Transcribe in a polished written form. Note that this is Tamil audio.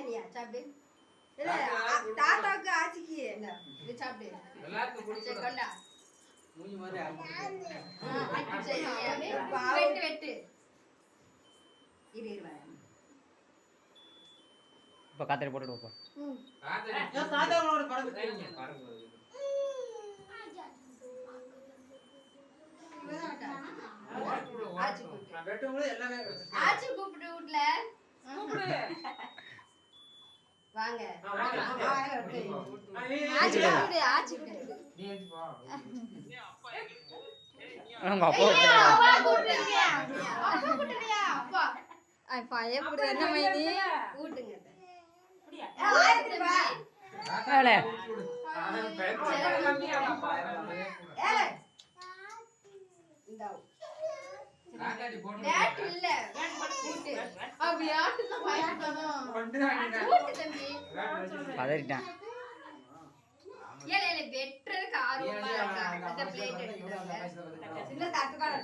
நீயா சாப்பிடு. இல்ல தாத்தாக்கு ஆச்சிக்கு இது சாப்பிடு. எல்லாருக்கும் குடிச்சு கொண்டா. மூஞ்சி மாதிரி வெட்டு வெட்டு. இரு இப்ப காத்தடி போட்டுட்டு போ. தாத்தாவோட படம் தெரியுங்க. ஆச்சி கூப்பிட்டு வீட்ல கூப்பிடு. வாங்க ஆச்சி கூப்பிடு. ஆச்சி கூப்பிடு. நீ வா. அவங்க அப்பா கூப்பிடுங்க. அப்பா கூப்பிடுறியா? அப்பா பைய புடி என்ன மைனி கூட்டுங்க. அப்படியே ஆயிரத்து வா. ஏலே ஏலே இந்தாவு. பேட் இல்ல கூட்டு. அப்படி ஆட்டுல பயப்படாதோ. கூட்டு தம்பி. பதறிட்டான். ஏலே ஏலே வெட்றதுக்கு ஆர்வமா இருக்கா. அந்த பிளேட் எடுத்துட்டு வாங்க. சின்ன தட்டுக்கார